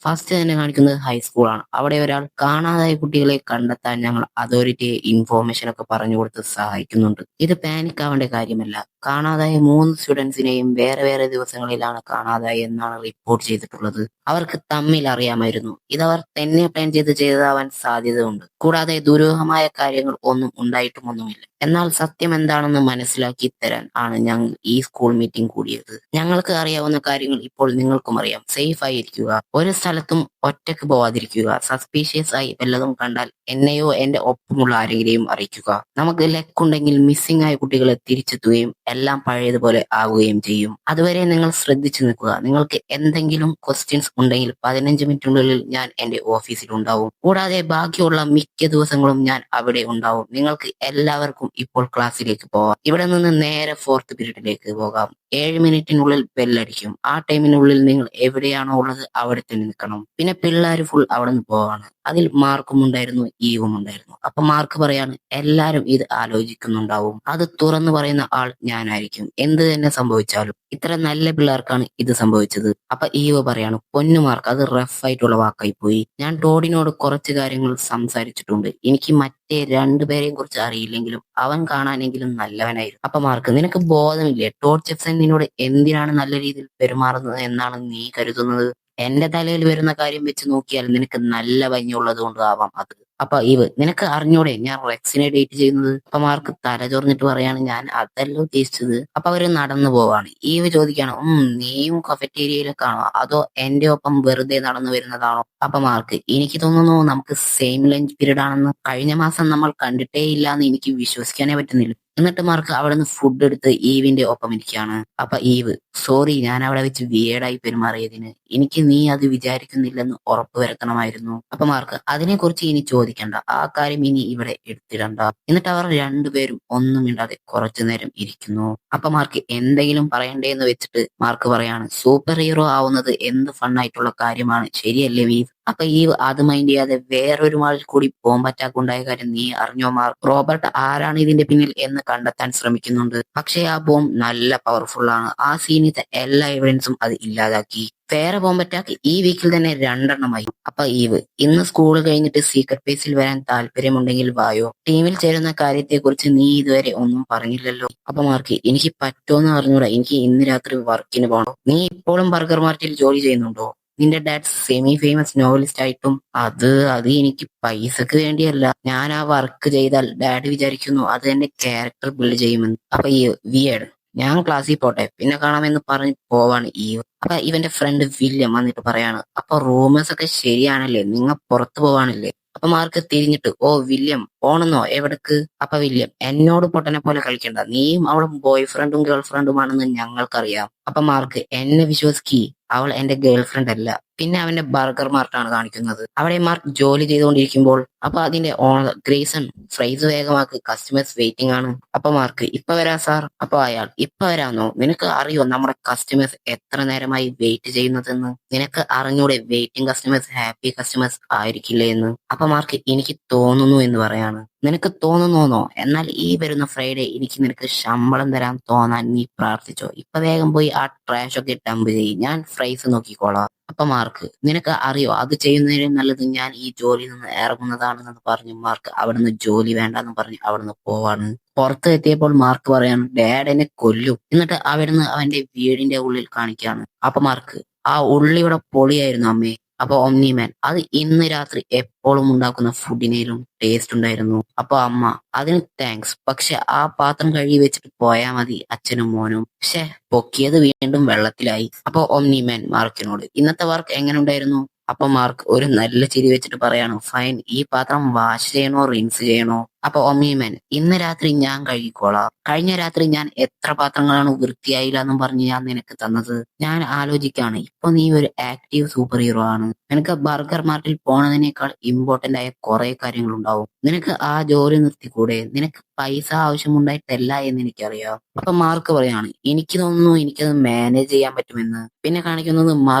First തന്നെ കാണിക്കുന്നത് ഹൈസ്കൂളാണ്. അവിടെ ഒരാൾ കാണാതായ കുട്ടികളെ കണ്ടെത്താൻ ഞങ്ങൾ അതോറിറ്റിയെ ഇൻഫോർമേഷൻ ഒക്കെ പറഞ്ഞു കൊടുത്ത് സഹായിക്കുന്നുണ്ട്. ഇത് പാനിക് ആവേണ്ട കാര്യമല്ല. കാണാതായ 3 സ്റ്റുഡൻസിനെയും വേറെ വേറെ ദിവസങ്ങളിലാണ് കാണാതായി എന്നാണ് റിപ്പോർട്ട് ചെയ്തിട്ടുള്ളത്. അവർക്ക് തമ്മിൽ അറിയാമായിരുന്നു. ഇതവർ തന്നെ പ്ലാൻ ചെയ്തതാവാൻ സാധ്യതയുണ്ട്. കൂടാതെ ദുരൂഹമായ കാര്യങ്ങൾ ഒന്നും ഉണ്ടായിട്ടുമൊന്നുമില്ല. എന്നാൽ സത്യം എന്താണെന്ന് മനസ്സിലാക്കി തരാൻ ആണ് ഞങ്ങൾ ഈ സ്കൂൾ മീറ്റിംഗ് കൂടിയത്. ഞങ്ങൾക്ക് അറിയാവുന്ന കാര്യങ്ങൾ ഇപ്പോൾ നിങ്ങൾക്കും അറിയാം. സേഫ് ആയിരിക്കുക. ഒരു സ്ഥലത്തും ഒറ്റക്ക് പോവാതിരിക്കുക. സസ്പീഷ്യസ് ആയി വല്ലതും കണ്ടാൽ എന്നെയോ എന്റെ ഒപ്പമുള്ള ആരെങ്കിലും അറിയിക്കുക. നമുക്ക് ലക്കുണ്ടെങ്കിൽ മിസ്സിംഗ് ആയ കുട്ടികളെ തിരിച്ചെത്തുകയും എല്ലാം പഴയതുപോലെ ആവുകയും ചെയ്യും. അതുവരെ നിങ്ങൾ ശ്രദ്ധിച്ചു നിൽക്കുക. നിങ്ങൾക്ക് എന്തെങ്കിലും ക്വസ്റ്റ്യൻസ് ഉണ്ടെങ്കിൽ 15 മിനിറ്റിനുള്ളിൽ ഞാൻ എന്റെ ഓഫീസിൽ ഉണ്ടാവും. കൂടാതെ ബാക്കിയുള്ള മിക്ക ദിവസങ്ങളും ഞാൻ അവിടെ ഉണ്ടാവും. നിങ്ങൾക്ക് എല്ലാവർക്കും ഇപ്പോൾ ക്ലാസ്സിലേക്ക് പോവാം. ഇവിടെ നിന്ന് നേരെ 4th പീരീഡിലേക്ക് പോകാം. 7 മിനിറ്റിനുള്ളിൽ ബെല്ലടിക്കും. ആ ടൈമിനുള്ളിൽ നിങ്ങൾ എവിടെയാണോ ഉള്ളത് അവിടെ തന്നെ നിൽക്കണം. പിന്നെ പിള്ളേർ ഫുൾ അവിടെ നിന്ന് പോവാണ്. അതിൽ മാർക്കും ഉണ്ടായിരുന്നു, ഈവും ഉണ്ടായിരുന്നു. അപ്പൊ മാർക്ക് പറയാണ്, എല്ലാരും ഇത് ആലോചിക്കുന്നുണ്ടാവും. അത് തുറന്നു പറയുന്ന ആൾ ഞാനായിരിക്കും. എന്ത് തന്നെ സംഭവിച്ചാലും. ഇത്ര നല്ല പിള്ളേർക്കാണ് ഇത് സംഭവിച്ചത്. അപ്പൊ ഈവ് പറയാണ്, പൊന്നു മാർക്ക്, അത് റഫ് ആയിട്ടുള്ള വാക്കായി പോയി. ഞാൻ ടോഡിനോട് കുറച്ച് കാര്യങ്ങൾ സംസാരിച്ചിട്ടുണ്ട്. എനിക്ക് മറ്റേ 2 പേരെയും കുറിച്ച് അറിയില്ലെങ്കിലും അവൻ കാണാനെങ്കിലും നല്ലവനായിരുന്നു. അപ്പൊ മാർക്ക്, നിനക്ക് ബോധമില്ലേ? ടോഡ് ജെഫ്സൺ നിന്നോട് എന്തിനാണ് നല്ല രീതിയിൽ പെരുമാറുന്നത് എന്നാണ് നീ കരുതുന്നത്? എന്റെ തലയിൽ വരുന്ന കാര്യം വെച്ച് നോക്കിയാൽ നിനക്ക് നല്ല ഭംഗിയുള്ളത് കൊണ്ട് ആവാം അത്. അപ്പൊ ഈവ്, നിനക്ക് അറിഞ്ഞൂടെ ഞാൻ റെക്സിനെ ഡേറ്റ് ചെയ്യുന്നത്? അപ്പൊ മാർക്ക് തല ചൊറിഞ്ഞിട്ട് പറയാണ്, ഞാൻ അതല്ല ഉദ്ദേശിച്ചത്. അപ്പൊ അവര് നടന്നു പോവാണ്. ഈവ് ചോദിക്കാണ്, നീയും കഫറ്റേരിയയിലേക്കാണോ അതോ എന്റെ ഒപ്പം വെറുതെ നടന്നു വരുന്നതാണോ? അപ്പൊ മാർക്ക്, എനിക്ക് തോന്നുന്നു നമുക്ക് സെയിം ലഞ്ച് പീരീഡ് ആണെന്ന്. കഴിഞ്ഞ മാസം നമ്മൾ കണ്ടിട്ടേ ഇല്ല എന്ന് എനിക്ക് വിശ്വസിക്കാനേ പറ്റുന്നില്ല. എന്നിട്ട് മാർക്ക് അവിടെ നിന്ന് ഫുഡ് എടുത്ത് ഈവിന്റെ ഒപ്പം ഇരിക്കുകയാണ്. അപ്പൊ ഈവ്, സോറി, ഞാൻ അവിടെ വെച്ച് വിയേഡായി പെരുമാറിയതിന്. എനിക്ക് നീ അത് വിചാരിക്കുന്നില്ലെന്ന് ഉറപ്പ് വരുത്തണമായിരുന്നു. അപ്പൊ മാർക്ക്, അതിനെക്കുറിച്ച് ഇനി ചോദിക്കണ്ട. ആ കാര്യം ഇനി ഇവിടെ എടുത്തിടണ്ട. എന്നിട്ട് അവർ രണ്ടുപേരും ഒന്നും മിണ്ടാതെ കുറച്ചു നേരം ഇരിക്കുന്നു. അപ്പൊ മാർക്ക് എന്തെങ്കിലും പറയണ്ടേ എന്ന് വെച്ചിട്ട് മാർക്ക് പറയാണ്, സൂപ്പർ ഹീറോ ആവുന്നത് എന്ത് ഫണ്ണായിട്ടുള്ള കാര്യമാണ്, ശരിയല്ലേ വീവ്? അപ്പൊ ഈ അത് മൈൻഡ് ചെയ്യാതെ വേറൊരു മാളിൽ കൂടി ബോംബ് അറ്റാക്ക് ഉണ്ടായ കാര്യം നീ അറിഞ്ഞോ മാർക്ക്? റോബർട്ട് ആരാണ് ഇതിന്റെ പിന്നിൽ എന്ന് കണ്ടെത്താൻ ശ്രമിക്കുന്നുണ്ട്. പക്ഷേ ആ ബോംബ് നല്ല പവർഫുൾ ആണ്. ആ സീനിത്തെ എല്ലാ എവിഡൻസും അത് ഇല്ലാതാക്കി. വേറെ ബോംബ് അറ്റാക്ക് ഈ വീക്കിൽ തന്നെ 2 എണ്ണമായി. അപ്പൊ ഈവ്, ഇന്ന് സ്കൂൾ കഴിഞ്ഞിട്ട് സീക്രട്ട് ബേസിൽ വരാൻ താല്പര്യമുണ്ടെങ്കിൽ വായോ. ടീമിൽ ചേരുന്ന കാര്യത്തെക്കുറിച്ച് നീ ഇതുവരെ ഒന്നും പറഞ്ഞില്ലല്ലോ. അപ്പൊ മാർക്ക്, എനിക്ക് പറ്റുമെന്ന് അറിഞ്ഞൂടാ. എനിക്ക് ഇന്ന് രാത്രി വർക്കിന് പോകണം. നീ ഇപ്പോഴും ബർഗർ മാർട്ടിൽ ജോലി ചെയ്യുന്നുണ്ടോ? നിന്റെ ഡാഡ് സെമി ഫേമസ് നോവലിസ്റ്റ് ആയിട്ടും. അത് എനിക്ക് പൈസക്ക് വേണ്ടിയല്ല. ഞാൻ ആ വർക്ക് ചെയ്താൽ ഡാഡ് വിചാരിക്കുന്നു അത് എന്റെ ക്യാരക്ടർ ബിൽഡ് ചെയ്യുമെന്ന്. അപ്പൊ ഈ വിയേഡ്, ഞാൻ ക്ലാസ്സിൽ പോട്ടെ, പിന്നെ കാണാമെന്ന് പറഞ്ഞ് പോവാണ് ഈ. അപ്പൊ ഇവന്റെ ഫ്രണ്ട് വില്യം വന്നിട്ട് പറയാണ്, അപ്പൊ റൂമേഴ്സ് ഒക്കെ ശരിയാണല്ലേ, നിങ്ങൾ പുറത്തു പോവാണല്ലേ? അപ്പൊ മാർക്ക് തിരിഞ്ഞിട്ട്, ഓ വില്യം, പോണെന്നോ? എവിടക്ക്? അപ്പൊ വില്യം, എന്നോട് പൊട്ടനെ പോലെ കളിക്കണ്ട. നീയും അവളും ബോയ് ഫ്രണ്ടും ഗേൾ ഫ്രണ്ടുമാണെന്ന് ഞങ്ങൾക്കറിയാം. അപ്പൊ മാർക്ക്, എന്നെ വിശ്വസിക്കി, അവൾ എന്റെ ഗേൾ ഫ്രണ്ട് അല്ല. പിന്നെ അവന്റെ ബർഗർ മാർട്ടാണ് കാണിക്കുന്നത്. അവിടെ മാർക്ക് ജോലി ചെയ്തുകൊണ്ടിരിക്കുമ്പോൾ അപ്പൊ അതിന്റെ ഓണർ ഗ്രേസൺ, ഫ്രൈസ് വേഗമാക്ക്, കസ്റ്റമേഴ്സ് വെയിറ്റിംഗ് ആണ്. അപ്പൊ മാർക്ക്, ഇപ്പൊ വരാം സാർ. അപ്പൊ അയാൾ, ഇപ്പൊ വരാന്നോ? നിനക്ക് അറിയോ നമ്മുടെ കസ്റ്റമേഴ്സ് എത്ര നേരമായി വെയിറ്റ് ചെയ്യുന്നതെന്ന്? നിനക്ക് അറിഞ്ഞൂടെ വെയിറ്റിംഗ് കസ്റ്റമേഴ്സ് ഹാപ്പി കസ്റ്റമേഴ്സ് ആയിരിക്കില്ലേ എന്ന്? അപ്പൊ മാർക്ക്, എനിക്ക് തോന്നുന്നു എന്ന് പറയാണ്. നിനക്ക് തോന്നുന്നോന്നോ? എന്നാൽ ഈ വരുന്ന ഫ്രൈഡേ എനിക്ക് നിനക്ക് ശമ്പളം തരാൻ തോന്നാൻ നീ പ്രാർത്ഥിച്ചോ. ഇപ്പൊ വേഗം പോയി ആ ട്രാഷ് ഒക്കെ ഡംപ് ചെയ്യ്, ഞാൻ ഫ്രൈസ് നോക്കിക്കോളാം. അപ്പൊ മാർക്ക്, നിനക്ക് അറിയോ അത് ചെയ്യുന്നതിനും നല്ലത് ഞാൻ ഈ ജോലിയിൽ നിന്ന് ഇറങ്ങുന്നതാണെന്ന് പറഞ്ഞു മാർക്ക് അവിടുന്ന് ജോലി വേണ്ടെന്ന് പറഞ്ഞ് അവിടുന്ന് പോവാണ്. പുറത്ത് എത്തിയപ്പോൾ മാർക്ക് പറയാണ്, ഡാഡ് എന്നെ കൊല്ലും. എന്നിട്ട് അവിടുന്ന് അവന്റെ വീടിന്റെ ഉള്ളിൽ കാണിക്കാണ്. അപ്പൊ മാർക്ക്, ആ ഉള്ളിയുടെ പൊളിയായിരുന്നു അമ്മേ. അപ്പൊ ഒമ്നിമാൻ, അത് ഇന്ന് രാത്രി എപ്പോഴും ഉണ്ടാക്കുന്ന ഫുഡിനേലും ടേസ്റ്റ് ഉണ്ടായിരുന്നു. അപ്പൊ അമ്മ, അതിന് താങ്ക്സ്. പക്ഷെ ആ പാത്രം കഴുകി വെച്ചിട്ട് പോയാ മതി അച്ഛനും മോനും. പക്ഷെ പൊക്കിയത് വീണ്ടും വെള്ളത്തിലായി. അപ്പൊ ഒമ്നിമാൻ മാർക്കിനോട്, ഇന്നത്തെ വർക്ക് എങ്ങനെ ഉണ്ടായിരുന്നു? അപ്പൊ മാർക്ക് ഒരു നല്ല ചിരി വെച്ചിട്ട് പറയാണ്, ഫൈൻ. ഈ പാത്രം വാഷ് ചെയ്യണോ റിൻസ് ചെയ്യണോ? അപ്പൊ ഒമ്നിമാൻ, ഇന്ന് രാത്രി ഞാൻ കഴുകിക്കോളാം. കഴിഞ്ഞ രാത്രി ഞാൻ എത്ര പാത്രങ്ങളാണ് വൃത്തിയായില്ല എന്നും പറഞ്ഞ് ഞാൻ നിനക്ക് തന്നത്? ഞാൻ ആലോചിക്കാണ്, ഇപ്പൊ നീ ഒരു ആക്റ്റീവ് സൂപ്പർ ഹീറോ ആണ്. നിനക്ക് ബർഗർ മാർട്ടിൽ പോണതിനേക്കാൾ ഇമ്പോർട്ടന്റ് ആയ കുറെ കാര്യങ്ങളുണ്ടാവും. നിനക്ക് ആ ജോലി നിർത്തിക്കൂടെ? നിനക്ക് പൈസ ആവശ്യമുണ്ടായിട്ടല്ല എന്ന് എനിക്കറിയാം. അപ്പൊ മാർക്ക് പറയാണ്, എനിക്ക് തോന്നുന്നു എനിക്കത് മാനേജ് ചെയ്യാൻ പറ്റുമെന്ന്. പിന്നെ കാണിക്കുന്നത്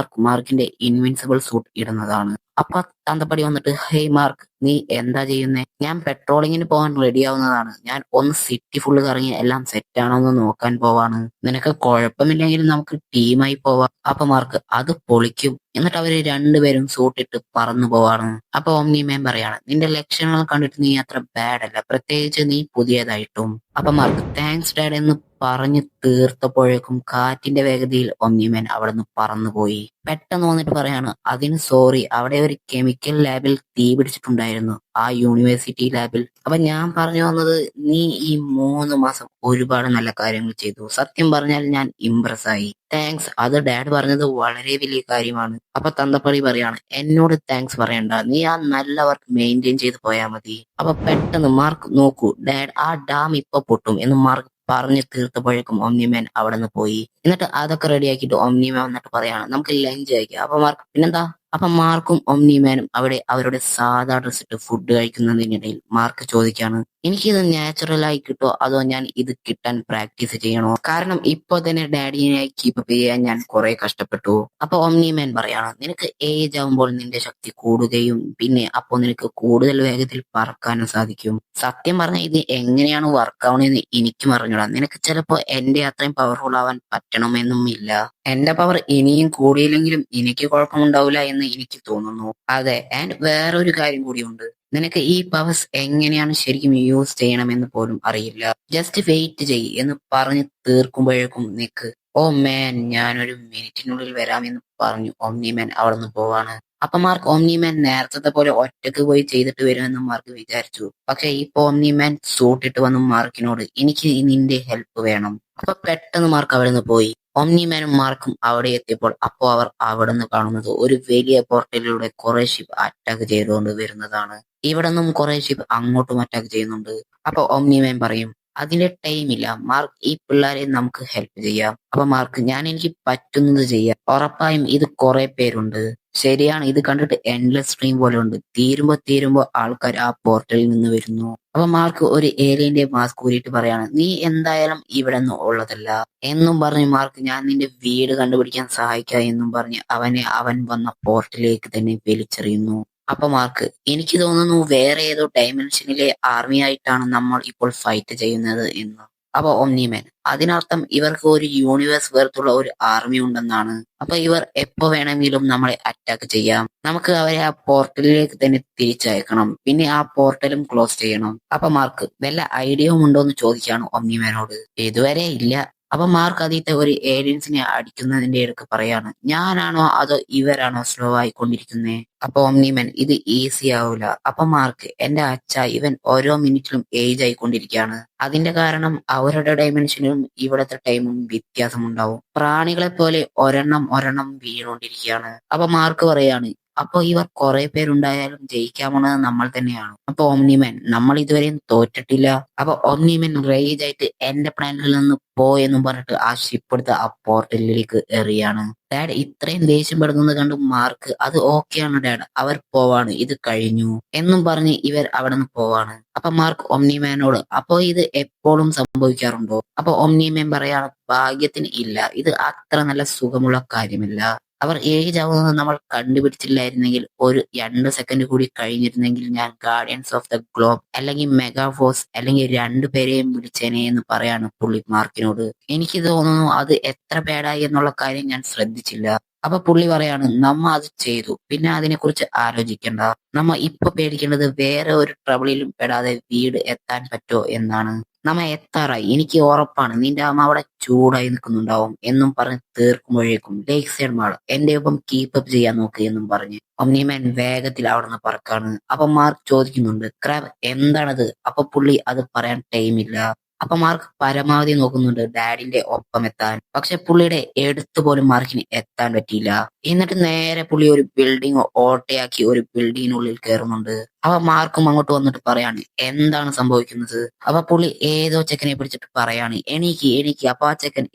മാർക്കിന്റെ ഇൻവിൻസിബിൾ സൂട്ട് ഇടുന്നതാണ്. അപ്പൊ തന്തപ്പടി വന്നിട്ട് ഹേയ് മാർക്ക് നീ എന്താ ചെയ്യുന്നേ? ഞാൻ പെട്രോളിങ്ങിന് പോകാൻ റെഡി ആവുന്നതാണ്. ഞാൻ ഒന്ന് സിറ്റി ഫുള്ള് കറങ്ങി എല്ലാം സെറ്റ് ആണോ എന്ന് നോക്കാൻ പോവാണ്. നിനക്ക് കുഴപ്പമില്ലെങ്കിൽ നമുക്ക് ടീമായി പോവാം. അപ്പൊ മാർക്ക് അത് പൊളിക്കും. എന്നിട്ട് അവര് രണ്ടുപേരും സൂട്ടിട്ട് പറന്നു പോവാണ്. അപ്പൊ ഓംനി മാൻ പറയാണ് നിന്റെ ലക്ഷണങ്ങൾ കണ്ടിട്ട് നീ അത്ര ബാഡ് അല്ല, പ്രത്യേകിച്ച് നീ പുതിയതായിട്ടും. അപ്പൊ മാർക്ക് താങ്ക്സ് ഡാഡ് എന്ന് പറഞ്ഞു തീർത്തപ്പോഴേക്കും കാറ്റിന്റെ വേഗതയിൽ ഒമ്നിമാൻ അവിടെ നിന്ന് പറന്നുപോയി. പെട്ടെന്ന് വന്നിട്ട് പറയാണ് അതിന് സോറി, അവിടെ ഒരു കെമിക്കൽ ലാബിൽ തീ പിടിച്ചിട്ടുണ്ടായിരുന്നു, ആ യൂണിവേഴ്സിറ്റി ലാബിൽ. അപ്പൊ ഞാൻ പറഞ്ഞു വന്നത് നീ ഈ 3 മാസം ഒരുപാട് നല്ല കാര്യങ്ങൾ ചെയ്തു. സത്യം പറഞ്ഞാൽ ഞാൻ ഇംപ്രസ് ആയി. താങ്ക്സ്, അത് ഡാഡ് പറഞ്ഞത് വളരെ വലിയ കാര്യമാണ്. അപ്പൊ തന്തപ്പടി പറയാണ് എന്നോട് താങ്ക്സ് പറയണ്ട, നീ ആ നല്ല വർക്ക് മെയിൻറ്റെയിൻ ചെയ്ത് പോയാൽ മതി. അപ്പൊ പെട്ടെന്ന് മാർക്ക് നോക്കൂ ഡാഡ്, ആ ഡാം ഇപ്പൊ പൊട്ടും എന്ന് മാർക്ക് പറഞ്ഞു തീർത്തപ്പോഴേക്കും ഒമ്നിമാൻ അവിടെ നിന്ന് പോയി. എന്നിട്ട് അതൊക്കെ റെഡിയാക്കിയിട്ട് ഒമ്നിമാൻ വന്നിട്ട് പറയാണ് നമുക്ക് ലഞ്ച് കഴിക്കാം. അപ്പൊ മാർക്ക് പിന്നെന്താ? അപ്പൊ മാർക്കും ഒമ്നിമാനും അവിടെ അവരുടെ സാധാ ഡ്രസ് ഇട്ട് ഫുഡ് കഴിക്കുന്നതിനിടയിൽ മാർക്ക് ചോദിക്കാണ് എനിക്കിത് നാച്ചുറൽ ആയി കിട്ടോ അതോ ഞാൻ ഇത് കിട്ടാൻ പ്രാക്ടീസ് ചെയ്യണോ? കാരണം ഇപ്പൊ തന്നെ ഡാഡിയെ കീപ്പപ്പ് ചെയ്യാൻ ഞാൻ കുറെ കഷ്ടപ്പെട്ടു. അപ്പൊ ഒമ്നിമാൻ പറയാണ് നിനക്ക് ഏജ് ആവുമ്പോൾ നിന്റെ ശക്തി കൂടുകയും പിന്നെ അപ്പൊ നിനക്ക് കൂടുതൽ വേഗത്തിൽ പറക്കാനും സാധിക്കും. സത്യം പറഞ്ഞാൽ ഇത് എങ്ങനെയാണ് വർക്ക് ആവണെന്ന് എനിക്കും അറിഞ്ഞൂടാ. നിനക്ക് ചിലപ്പോ എന്റെ അത്രയും പവർഫുൾ ആവാൻ പറ്റണമെന്നും ഇല്ല. എന്റെ പവർ ഇനിയും കൂടിയില്ലെങ്കിലും എനിക്ക് കുഴപ്പമുണ്ടാവില്ല എന്ന് എനിക്ക് തോന്നുന്നു. അതെ, ആൻഡ് വേറൊരു കാര്യം കൂടിയുണ്ട്. നിനക്ക് ഈ പവേഴ്സ് എങ്ങനെയാണ് ശരിക്കും യൂസ് ചെയ്യണമെന്ന് പോലും അറിയില്ല. ജസ്റ്റ് വെയിറ്റ് ചെയ്യ് എന്ന് പറഞ്ഞു തീർക്കുമ്പോഴേക്കും നിക്ക് ഓ മാൻ ഞാനൊരു മിനിറ്റിനുള്ളിൽ വരാമെന്ന് പറഞ്ഞു ഒമ്നിമാൻ അവിടെ നിന്ന് പോവാണ്. അപ്പൊ മാർക്ക് ഓംനിമാൻ നേരത്തെ പോലെ ഒറ്റക്ക് പോയി ചെയ്തിട്ട് വരുമെന്ന് മാർക്ക് വിചാരിച്ചു. പക്ഷെ ഇപ്പൊ ഓംനിമാൻ സൂട്ടിട്ട് വന്നു മാർക്കിനോട് എനിക്ക് നിന്റെ ഹെൽപ്പ് വേണം. അപ്പൊ പെട്ടെന്ന് മാർക്ക് അവിടെ നിന്ന് പോയി. ഓംനിമാനും മാർക്കും അവിടെ എത്തിയപ്പോൾ അപ്പോ അവർ അവിടെ നിന്ന് കാണുന്നത് ഒരു വലിയ പോർട്ടലിലൂടെ കുറെ ഷിപ്പ് അറ്റാക്ക് ചെയ്തുകൊണ്ട് വരുന്നതാണ്. ഇവിടെ നിന്നും കുറെ ഷിപ്പ് അങ്ങോട്ടും അറ്റാക്ക് ചെയ്യുന്നുണ്ട്. അപ്പൊ ഓംനിമാൻ പറയും അതിന്റെ ടൈം ഇല്ല മാർക്ക്, ഈ പിള്ളേരെ നമുക്ക് ഹെൽപ്പ് ചെയ്യാം. അപ്പൊ മാർക്ക് ഞാൻ എനിക്ക് പറ്റുന്നത് ചെയ്യാം, ഉറപ്പായും ഇത് കുറെ പേരുണ്ട്. ശരിയാണ്, ഇത് കണ്ടിട്ട് എൻഡ്ലെസ് സ്ട്രീം പോലെ ഉണ്ട്. തീരുമ്പോ ആൾക്കാർ ആ പോർട്ടലിൽ നിന്ന് വരുന്നു. അപ്പൊ മാർക്ക് ഒരു ഏലിയന്റെ മാസ്ക് ഊരിയിട്ട് പറയാണ് നീ എന്തായാലും ഇവിടെ നിന്ന് ഉള്ളതല്ല എന്നും പറഞ്ഞ് മാർക്ക് ഞാൻ നിന്റെ വീട് കണ്ടുപിടിക്കാൻ സഹായിക്കാം എന്നും പറഞ്ഞ് അവൻ വന്ന പോർട്ടലിലേക്ക് തന്നെ വലിച്ചെറിയുന്നു. അപ്പൊ മാർക്ക് എനിക്ക് തോന്നുന്നു വേറെ ഏതോ ഡയമെൻഷനിലെ ആർമി ആയിട്ടാണ് നമ്മൾ ഇപ്പോൾ ഫൈറ്റ് ചെയ്യുന്നത് എന്ന്. അപ്പൊ ഒമ്നിമാൻ അതിനർത്ഥം ഇവർക്ക് ഒരു യൂണിവേഴ്സ് വേർത്തുള്ള ഒരു ആർമി ഉണ്ടെന്നാണ്. അപ്പൊ ഇവർ എപ്പോ വേണമെങ്കിലും നമ്മളെ അറ്റാക്ക് ചെയ്യാം. നമുക്ക് അവരെ ആ പോർട്ടലിലേക്ക് തന്നെ തിരിച്ചയക്കണം, പിന്നെ ആ പോർട്ടലും ക്ലോസ് ചെയ്യണം. അപ്പൊ മാർക്ക് വല്ല ഐഡിയയും ഉണ്ടോ എന്ന് ചോദിക്കാണ് ഒമ്നിമാനോട്. ഇതുവരെ ഇല്ല. അപ്പൊ മാർക്ക് ആദ്യത്തെ ഒരു ഏലിയൻസിനെ അടിക്കുന്നതിന്റെ ഇടക്ക് പറയാണ് ഞാനാണോ അതോ ഇവരാണോ സ്ലോ ആയിക്കൊണ്ടിരിക്കുന്നേ? അപ്പൊ ഒമ്നിമാൻ ഇത് ഈസി ആവൂല. അപ്പൊ മാർക്ക് എന്റെ അച്ഛ ഇവൻ ഓരോ മിനിറ്റിലും ഏജ് ആയിക്കൊണ്ടിരിക്കുകയാണ്. അതിന്റെ കാരണം അവരുടെ ഡയമെൻഷനും ഇവിടത്തെ ടൈമും വ്യത്യാസമുണ്ടാവും. പ്രാണികളെ പോലെ ഒരെണ്ണം വീണുകൊണ്ടിരിക്കുകയാണ്. അപ്പൊ മാർക്ക് പറയാണ് അപ്പൊ ഇവർ കുറെ പേരുണ്ടായാലും ജയിക്കാമെന്നത് നമ്മൾ തന്നെയാണ്. അപ്പൊ ഓംനിമാൻ നമ്മൾ ഇതുവരെയും തോറ്റിട്ടില്ല. അപ്പൊ ഓംനിമാൻ റേജ് ആയിട്ട് എന്റെ പ്ലാനിൽ നിന്ന് എന്നും പറഞ്ഞിട്ട് ആ ഷിപ്പ് എടുത്ത് ആ പോർട്ടലിലേക്ക് എറിയാണ്. ഡാഡ് ഇത്രയും ദേഷ്യം പെടുന്നത് കണ്ട് മാർക്ക് അത് ഓക്കെയാണ് ഡാഡ്, അവർ പോവാണ്, ഇത് കഴിഞ്ഞു എന്നും പറഞ്ഞ് ഇവർ അവിടെ നിന്ന് പോവാണ്. അപ്പൊ മാർക്ക് ഒമ്നിമാനോട് അപ്പോ ഇത് എപ്പോഴും സംഭവിക്കാറുണ്ടോ? അപ്പൊ ഒമ്നിമാൻ പറയാണ് ഭാഗ്യത്തിന് ഇല്ല, ഇത് അത്ര നല്ല സുഖമുള്ള കാര്യമല്ല. അവർ ഏജ് ആവുന്നത് നമ്മൾ കണ്ടുപിടിച്ചില്ലായിരുന്നെങ്കിൽ ഒരു 2 സെക്കൻഡ് കൂടി കഴിഞ്ഞിരുന്നെങ്കിൽ ഞാൻ ഗാർഡിയൻസ് ഓഫ് ദ ഗ്ലോബ് അല്ലെങ്കിൽ മെഗാഫോഴ്സ് അല്ലെങ്കിൽ രണ്ടുപേരെയും വിളിച്ചേനെ എന്ന് പറയാണ് പുള്ളി മാർക്കിനോട്. എനിക്ക് തോന്നുന്നു അത് എത്ര പേടായി എന്നുള്ള കാര്യം ഞാൻ ശ്രദ്ധിച്ചില്ല. അപ്പൊ പുള്ളി പറയാണ് നമ്മ അത് ചെയ്തു, പിന്നെ അതിനെക്കുറിച്ച് ആലോചിക്കണ്ട. നമ്മ ഇപ്പൊ പേടിക്കേണ്ടത് വേറെ ഒരു ട്രബിളിലും പെടാതെ വീട് എത്താൻ പറ്റോ എന്നാണ്. നമ്മ എത്താറായി, എനിക്ക് ഉറപ്പാണ് നിന്റെ അമ്മ അവിടെ ചൂടായി നിൽക്കുന്നുണ്ടാവും എന്നും പറഞ്ഞ് തീർക്കുമ്പോഴേക്കും ലേക്ക് സൈഡ് മാൾ എന്റെ ഒപ്പം കീപ്പപ്പ് ചെയ്യാൻ നോക്ക് എന്നും പറഞ്ഞ് ഒമ്നിമാൻ വേഗത്തിൽ അവിടെ നിന്ന് പറക്കാണ്. അപ്പൊ മാർക്ക് ചോദിക്കുന്നുണ്ട് ക്രാബ് എന്താണത്? അപ്പൊ പുള്ളി അത് പറയാൻ ടൈമില്ല. അപ്പൊ മാർക്ക് പരമാവധി നോക്കുന്നുണ്ട് ഡാഡിന്റെ ഒപ്പം എത്താൻ, പക്ഷെ പുള്ളിയുടെ എടുത്തു പോലും മാർക്കിന് എത്താൻ പറ്റിയില്ല. എന്നിട്ട് നേരെ പുള്ളി ഒരു ബിൽഡിംഗ് ഓട്ടയാക്കി ഒരു ബിൽഡിങ്ങിനുള്ളിൽ കയറുന്നുണ്ട്. അപ്പൊ മാർക്കും അങ്ങോട്ട് വന്നിട്ട് പറയാണ് എന്താണ് സംഭവിക്കുന്നത്? അപ്പൊ പുള്ളി ഏതോ ചെക്കനെ പിടിച്ചിട്ട് പറയാണ് എനിക്ക്. അപ്പൊ ആ ചെക്കൻ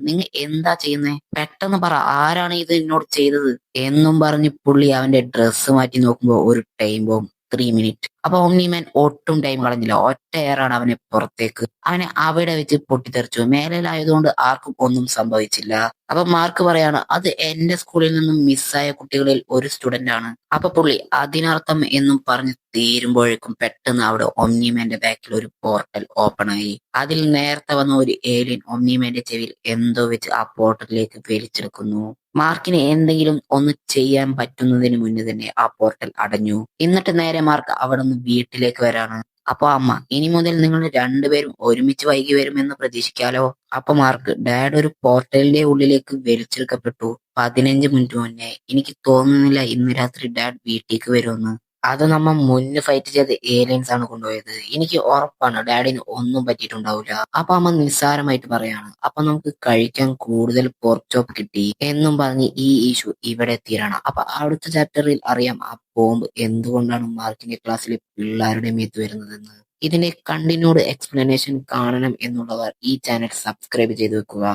നിങ്ങൾ എന്താ ചെയ്യുന്നേ? പെട്ടെന്ന് പറ, ആരാണ് ഇത് എന്നോട് ചെയ്തത് എന്നും പറഞ്ഞ് പുള്ളി അവന്റെ ഡ്രസ്സ് മാറ്റി നോക്കുമ്പോ ഒരു ടൈം ബോംബ്. 3 minutes. അപ്പൊ ഓംനിമാൻ ഒട്ടും ടൈം കളഞ്ഞില്ല. ഒറ്റ എയറാണ് അവനെ പുറത്തേക്ക്. അവനെ അവിടെ വെച്ച് പൊട്ടിത്തെറിച്ചു. മേലേലായതുകൊണ്ട് ആർക്കും ഒന്നും സംഭവിച്ചില്ല. അപ്പൊ മാർക്ക് പറയാണ്, അത് എന്റെ സ്കൂളിൽ നിന്നും മിസ്സായ കുട്ടികളിൽ ഒരു സ്റ്റുഡന്റ് ആണ്. അപ്പൊ പുള്ളി അതിനർത്ഥം എന്നും പറഞ്ഞ് തീരുമ്പോഴേക്കും പെട്ടെന്ന് അവിടെ ഒമ്നിമാന്റെ ബാക്കിൽ ഒരു പോർട്ടൽ ഓപ്പൺ ആയി. അതിൽ നേരത്തെ വന്ന ഒരു ഏലിയൻ ഒമ്നിമാന്റെ ചെവിയിൽ എന്തോ വെച്ച് ആ പോർട്ടലിലേക്ക് വലിച്ചെടുക്കുന്നു. മാർക്കിന് എന്തെങ്കിലും ഒന്ന് ചെയ്യാൻ പറ്റുന്നതിന് മുന്നേ തന്നെ ആ പോർട്ടൽ അടഞ്ഞു. എന്നിട്ട് നേരെ മാർക്ക് അവിടെ നിന്ന് വീട്ടിലേക്ക് വരാണ്. അപ്പൊ അമ്മ, ഇനി മുതൽ നിങ്ങൾ രണ്ടുപേരും ഒരുമിച്ച് വൈകി വരുമെന്ന് പ്രതീക്ഷിക്കാലോ. അപ്പൊ മാർക്ക്, ഡാഡ് ഒരു പോർട്ടലിന്റെ ഉള്ളിലേക്ക് വലിച്ചെടുക്കപ്പെട്ടു 15 മിനിറ്റ് മുന്നേ. എനിക്ക് തോന്നുന്നില്ല ഇന്ന് രാത്രി ഡാഡ് വീട്ടിലേക്ക് വരുമെന്ന്. അത് നമ്മ മുന്ന് ഫൈറ്റ് ചെയ്ത ഏലിയൻസ് ആണ് കൊണ്ടുപോയത്. എനിക്ക് ഉറപ്പാണ് ഡാഡിന് ഒന്നും പറ്റിയിട്ടുണ്ടാവില്ല. അപ്പൊ അമ്മ നിസ്സാരമായിട്ട് പറയാണ്, അപ്പൊ നമുക്ക് കഴിക്കാൻ കൂടുതൽ പോർക്ക് ചോപ്പ് കിട്ടി എന്നും പറഞ്ഞ് ഈ ഇഷ്യൂ ഇവിടെ എത്തിയാണ്. അപ്പൊ അടുത്ത ചാപ്റ്ററിൽ അറിയാം ആ ബോംബ് എന്തുകൊണ്ടാണ് മാർക്കിന്റെ ക്ലാസ്സിലെ പിള്ളേരുടെ മേത്ത് വരുന്നതെന്ന്. ഇതിന്റെ കണ്ടിന്യൂഡ് എക്സ്പ്ലനേഷൻ കാണണം എന്നുള്ളവർ ഈ ചാനൽ സബ്സ്ക്രൈബ് ചെയ്ത് വെക്കുക.